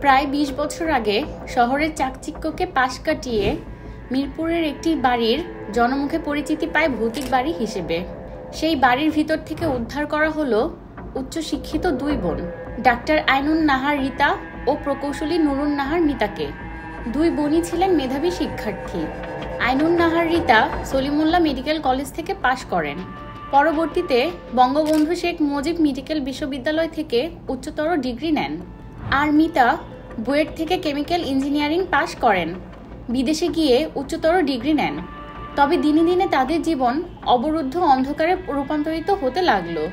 প্রায় ২০ বছর আগে শহরের চাকচিক্যকে পাশ কাটিয়ে মিরপুরের একটি বাড়ির জনমুখে পরিচিতি পায় ভৌতিক বাড়ি হিসেবে। সেই বাড়ির ভিতর থেকে উদ্ধার করা হলো উচ্চশিক্ষিত দুই বোন, ডাক্তার আইনুন নাহার রিতা ও প্রকৌশলী নুরুন নাহার মিতাকে। দুই বোনই ছিলেন মেধাবী শিক্ষার্থী। আইনুন নাহার রিতা সলিমুল্লাহ মেডিকেল কলেজ থেকে পাশ করেন। পরবর্তীতে বঙ্গবন্ধু শেখ মুজিব মেডিকেল বিশ্ববিদ্যালয় থেকে উচ্চতর ডিগ্রি নেন। আর মিতা বুয়েট থেকে কেমিক্যাল ইঞ্জিনিয়ারিং পাশ করেন, বিদেশে গিয়ে উচ্চতর ডিগ্রি নেন। তবে দিনে দিনে তাদের জীবন অবরুদ্ধ অন্ধকারে রূপান্তরিত হতে লাগলো।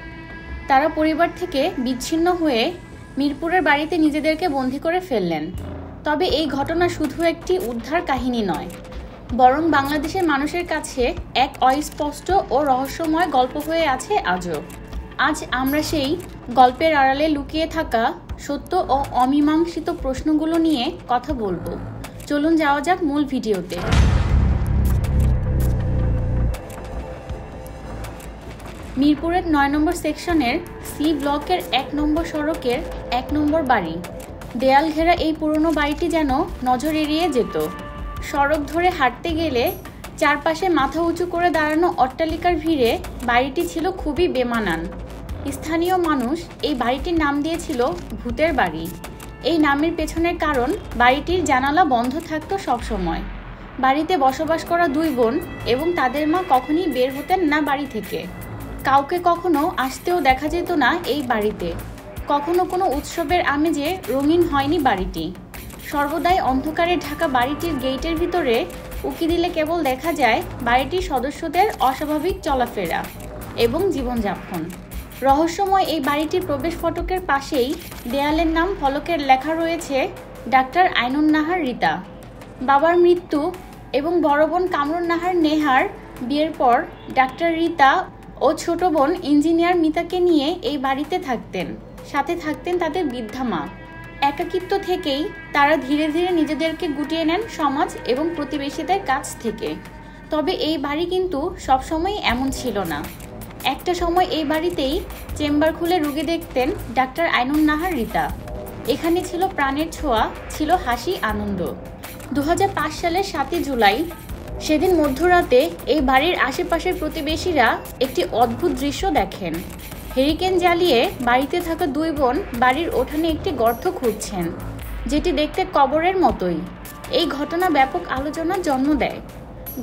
তারা পরিবার থেকে বিচ্ছিন্ন হয়ে মিরপুরের বাড়িতে নিজেদেরকে বন্দী করে ফেললেন। তবে এই ঘটনা শুধু একটি উদ্ধার কাহিনী নয়, বরং বাংলাদেশের মানুষের কাছে এক অস্পষ্ট ও রহস্যময় গল্প হয়ে আছে আজও। আজ আমরা সেই গল্পের আড়ালে লুকিয়ে থাকা সত্য ও অমীমাংসিত প্রশ্নগুলো নিয়ে কথা বলবো। চলুন যাওয়া যাক মূল ভিডিওতে। মিরপুরের ৯ নম্বর সেকশনের সি ব্লকের ১ নম্বর সড়কের ১ নম্বর বাড়ি। দেয়াল ঘেরা এই পুরনো বাড়িটি যেন নজর এড়িয়ে যেত। সড়ক ধরে হাঁটতে গেলে চারপাশে মাথা উঁচু করে দাঁড়ানো অট্টালিকার ভিড়ে বাড়িটি ছিল খুবই বেমানান। স্থানীয় মানুষ এই বাড়িটির নাম দিয়েছিল ভূতের বাড়ি। এই নামের পেছনের কারণ, বাড়িটির জানালা বন্ধ থাকতো সবসময়। বাড়িতে বসবাস করা দুই বোন এবং তাদের মা কখনই বের হতেন না বাড়ি থেকে। কাউকে কখনো আসতেও দেখা যেত না এই বাড়িতে। কখনো কোনো উৎসবের আমেজে রঙিন হয়নি বাড়িটি। সর্বদাই অন্ধকারে ঢাকা বাড়িটির গেটের ভিতরে উঁকি দিলে কেবল দেখা যায় বাড়িটির সদস্যদের অস্বাভাবিক চলাফেরা এবং জীবনযাপন। রহস্যময় এই বাড়িটির প্রবেশ ফটকের পাশেই দেয়ালের নাম ফলকের লেখা রয়েছে ডাক্তার আইনুন নাহার রিতা। বাবার মৃত্যু এবং বড় বোন কামরুন নাহার নেহার বিয়ের পর ডাক্তার রিতা ও ছোট বোন ইঞ্জিনিয়ার মিতাকে নিয়ে এই বাড়িতে থাকতেন। সাথে থাকতেন তাদের বৃদ্ধা মা। একাকিত্ব থেকেই তারা ধীরে ধীরে নিজেদেরকে গুটিয়ে নেন সমাজ এবং প্রতিবেশীদের কাছ থেকে। তবে এই বাড়ি কিন্তু সবসময় এমন ছিল না। একটা সময় এই বাড়িতেই চেম্বার খুলে রোগী দেখতেন ডাক্তার আইনুন নাহার রিতা। এখানে ছিল প্রাণের ছোঁয়া, ছিল হাসি, আনন্দ। ২০০৫ সালের ৭ই জুলাই, সেদিন মধ্যরাতে এই বাড়ির আশেপাশের প্রতিবেশীরা একটি অদ্ভুত দৃশ্য দেখেন। হেরিকেন জ্বালিয়ে বাড়িতে থাকা দুই বোন বাড়ির উঠানে একটি গর্ত খুঁড়ছেন, যেটি দেখতে কবরের মতোই। এই ঘটনা ব্যাপক আলোচনার জন্ম দেয়।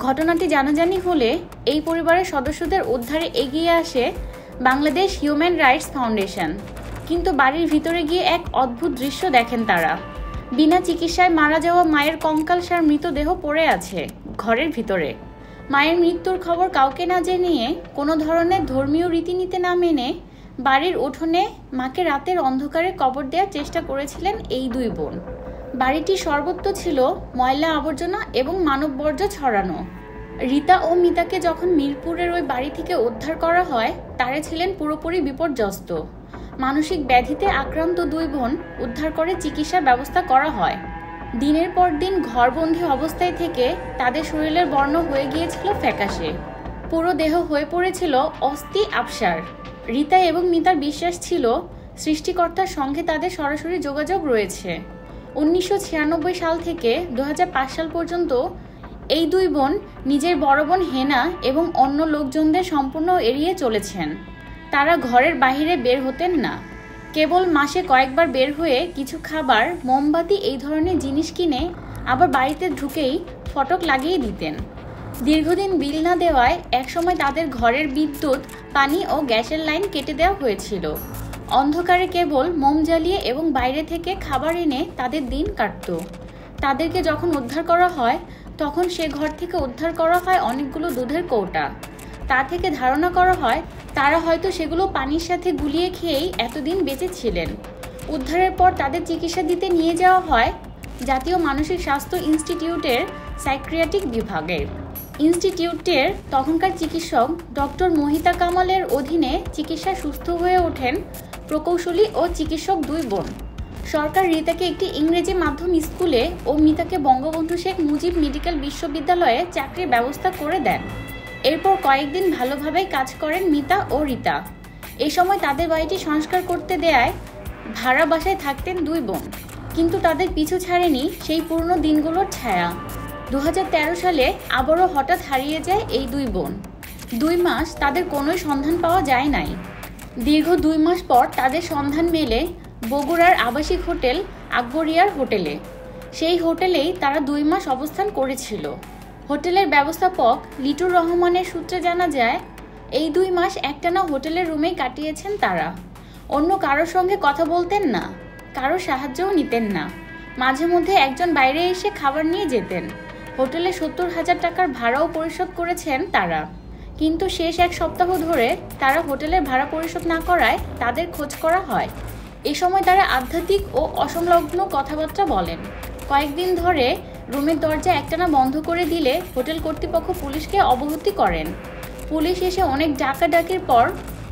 ঘটনাটি জানাজানি হলে এই পরিবারের সদস্যদের উদ্ধারে এগিয়ে আসে বাংলাদেশ হিউম্যান রাইটস ফাউন্ডেশন। কিন্তু বাড়ির ভিতরে গিয়ে এক অদ্ভুত দৃশ্য দেখেন তারা। বিনা চিকিৎসায় মারা যাওয়া মায়ের কঙ্কালসার মৃতদেহ পড়ে আছে ঘরের ভিতরে। মায়ের মৃত্যুর খবর কাউকে না জানিয়ে, কোনো ধরনের ধর্মীয় রীতিনীতি না মেনে বাড়ির উঠোনে মাকে রাতের অন্ধকারে কবর দেওয়ার চেষ্টা করেছিলেন এই দুই বোন। বাড়িটি সর্বত্র ছিল ময়লা আবর্জনা এবং মানববর্জ্য ছড়ানো। রিতা ও মিতাকে যখন মিরপুরের ওই বাড়ি থেকে উদ্ধার করা হয়, তারা ছিলেন পুরোপুরি বিপর্যস্ত। মানসিক ব্যাধিতে আক্রান্ত দুই বোন উদ্ধার করে চিকিৎসার ব্যবস্থা করা হয়। দিনের পর দিন ঘরবন্দি অবস্থায় থেকে তাদের শরীরের বর্ণ হয়ে গিয়েছিল ফ্যাকাশে। পুরো দেহ হয়ে পড়েছিল অস্থি আবসার। রিতা এবং মিতার বিশ্বাস ছিল সৃষ্টিকর্তার সঙ্গে তাদের সরাসরি যোগাযোগ রয়েছে। ১৯৯৬ সাল থেকে ২০০৫ সাল পর্যন্ত এই দুই বোন নিজের বড় বোন হেনা এবং অন্য লোকজনদের সম্পূর্ণ এড়িয়ে চলেছেন। তারা ঘরের বাইরে বের হতেন না। কেবল মাসে কয়েকবার বের হয়ে কিছু খাবার, মোমবাতি এই ধরনের জিনিস কিনে আবার বাড়িতে ঢুকেই ফটক লাগিয়ে দিতেন। দীর্ঘদিন বিল না দেওয়ায় একসময় তাদের ঘরের বিদ্যুৎ, পানি ও গ্যাসের লাইন কেটে দেওয়া হয়েছিল। অন্ধকারে কেবল মোম জ্বালিয়ে এবং বাইরে থেকে খাবার এনে তাদের দিন কাটত। তাদেরকে যখন উদ্ধার করা হয়, তখন সে ঘর থেকে উদ্ধার করা হয় অনেকগুলো দুধের কৌটা। তা থেকে ধারণা করা হয় তারা হয়তো সেগুলো পানির সাথে গুলিয়ে খেয়েই এতদিন বেঁচে ছিলেন। উদ্ধারের পর তাদের চিকিৎসা দিতে নিয়ে যাওয়া হয় জাতীয় মানসিক স্বাস্থ্য ইনস্টিটিউটের সাইকিয়াট্রিক বিভাগে। ইনস্টিটিউটের তখনকার চিকিৎসক ডক্টর মহিতা কামালের অধীনে চিকিৎসা সুস্থ হয়ে ওঠেন প্রকৌশলী ও চিকিৎসক দুই বোন। সরকার রিতাকে একটি ইংরেজি মাধ্যম স্কুলে ও মিতাকে বঙ্গবন্ধু শেখ মুজিব মেডিকেল বিশ্ববিদ্যালয়ে চাকরির ব্যবস্থা করে দেন। এরপর কয়েকদিন ভালোভাবেই কাজ করেন মিতা ও রিতা। এই সময় তাদের বাড়িটি সংস্কার করতে দেয়ায় ভাড়া বাসায় থাকতেন দুই বোন। কিন্তু তাদের পিছু ছাড়েনি সেই পুরনো দিনগুলোর ছায়া। 2013 সালে আবারও হঠাৎ হারিয়ে যায় এই দুই বোন। 2 মাস তাদের কোনোই সন্ধান পাওয়া যায় নাই। দীর্ঘ 2 মাস পর তাদের সন্ধান মেলে বগুড়ার আবাসিক হোটেল আকবরিয়ার হোটেলে। সেই হোটেলেই তারা 2 মাস অবস্থান করেছিল। হোটেলের ব্যবস্থাপক লিটুর রহমানের সূত্রে জানা যায়, এই 2 মাস একটানা হোটেলের রুমেই কাটিয়েছেন তারা। অন্য কারোর সঙ্গে কথা বলতেন না, কারো সাহায্যও নিতেন না। মাঝে মধ্যে একজন বাইরে এসে খাবার নিয়ে যেতেন। হোটেলে 70,000 টাকার ভাড়াও পরিশোধ করেছেন তারা। কিন্তু শেষ 1 সপ্তাহ ধরে তারা হোটেলের ভাড়া পরিশোধ না করায় তাদের খোঁজ করা হয়। এ সময় তারা আধ্যাত্মিক ও অসংলগ্ন কথাবার্তা বলেন। কয়েকদিন ধরে রুমের দরজা একটানা বন্ধ করে দিলে হোটেল কর্তৃপক্ষ পুলিশকে অবহিত করেন। পুলিশ এসে অনেক ডাকাডাকির পর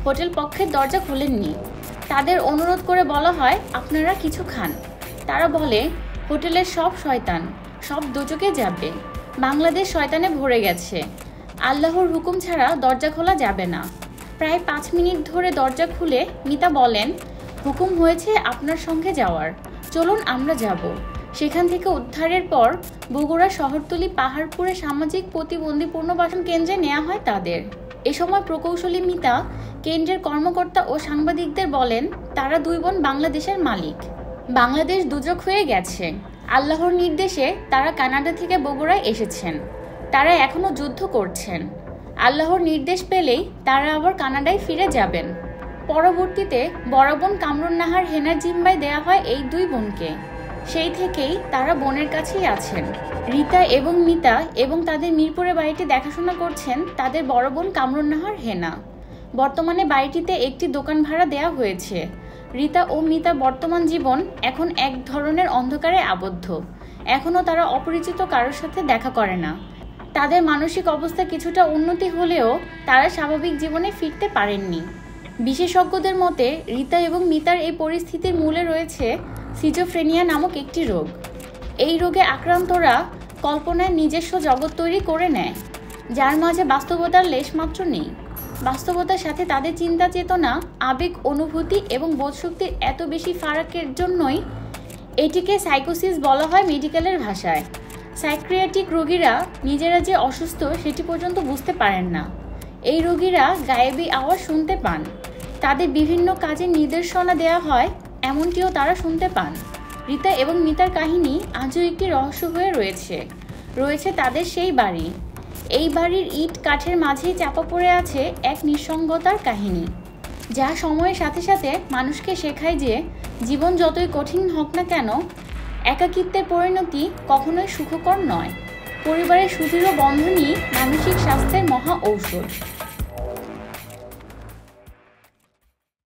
হোটেল পক্ষের দরজা খোলেননি। তাদের অনুরোধ করে বলা হয়, আপনারা কিছু খান। তারা বলে, হোটেলের সব শয়তান, সব দোজকে যাবে। বাংলাদেশ শয়তানে ভরে গেছে। আল্লাহর হুকুম ছাড়া দরজা খোলা যাবে না। প্রায় 5 মিনিট ধরে দরজা খুলে মিতা বলেন, হুকুম হয়েছে আপনার সঙ্গে যাওয়ার, চলুন আমরা যাব। সেখান থেকে উদ্ধারের পর বগুড়া শহরতলি পাহাড়পুরে সামাজিক প্রতিবন্ধী পুনর্বাসন কেন্দ্রে নেওয়া হয় তাদের। এ সময় প্রকৌশলী মিতা কেন্দ্রের কর্মকর্তা ও সাংবাদিকদের বলেন, তারা 2 বোন বাংলাদেশের মালিক। বাংলাদেশ দুর্যোগ হয়ে গেছে। আল্লাহর নির্দেশে তারা কানাডা থেকে বগুড়ায় এসেছেন। তারা এখনও যুদ্ধ করছেন। আল্লাহর নির্দেশ পেলেই তারা আবার কানাডায় ফিরে যাবেন। পরবর্তীতে বড় বোন কামরুন নাহার হেনার জিম্মায় দেয়া হয় এই 2 বোনকে। সেই থেকেই তারা বোনের কাছেই আছেন। রীতা এবং মিতা এবং তাদের মিরপুরের বাড়িটি দেখাশোনা করছেন তাদের বড় বোন কামরুন নাহার হেনা। বর্তমানে বাড়িটিতে একটি দোকান ভাড়া দেওয়া হয়েছে। রীতা ও মিতা বর্তমান জীবন এখন এক ধরনের অন্ধকারে আবদ্ধ। এখনও তারা অপরিচিত কারোর সাথে দেখা করে না। তাদের মানসিক অবস্থা কিছুটা উন্নতি হলেও তারা স্বাভাবিক জীবনে ফিরতে পারেননি। বিশেষজ্ঞদের মতে রীতা এবং মিতার এই পরিস্থিতির মূলে রয়েছে সিজোফ্রেনিয়া নামক একটি রোগ। এই রোগে আক্রান্তরা কল্পনায় নিজস্ব জগৎ তৈরি করে নেয়, যার মাঝে বাস্তবতার লেশমাত্র নেই। বাস্তবতার সাথে তাদের চিন্তা চেতনা, আবেগ, অনুভূতি এবং বোধশক্তির এত বেশি ফারাকের জন্যই এটিকে সাইকোসিস বলা হয় মেডিকেলের ভাষায়। সাইকিয়াট্রিক রোগীরা নিজেরা যে অসুস্থ সেটি পর্যন্ত বুঝতে পারেন না। এই রোগীরা গায়েবী আওয়াজ শুনতে পান। তাদের বিভিন্ন কাজের নির্দেশনা দেওয়া হয়, এমনটিও তারা শুনতে পান। রীতা এবং মিতার কাহিনী আজও একটি রহস্য হয়ে রয়েছে তাদের সেই বাড়ি। এই বাড়ির ইট কাঠের মাঝেই চাপা পড়ে আছে এক নিঃসঙ্গতার কাহিনী, যা সময়ের সাথে সাথে মানুষকে শেখায় যে জীবন যতই কঠিন হোক না কেন, একাকিত্বের পরিণতি কখনোই সুখকর নয়। পরিবারের সুদৃঢ় বন্ধনই মানসিক স্বাস্থ্যের মহা ঔষধ।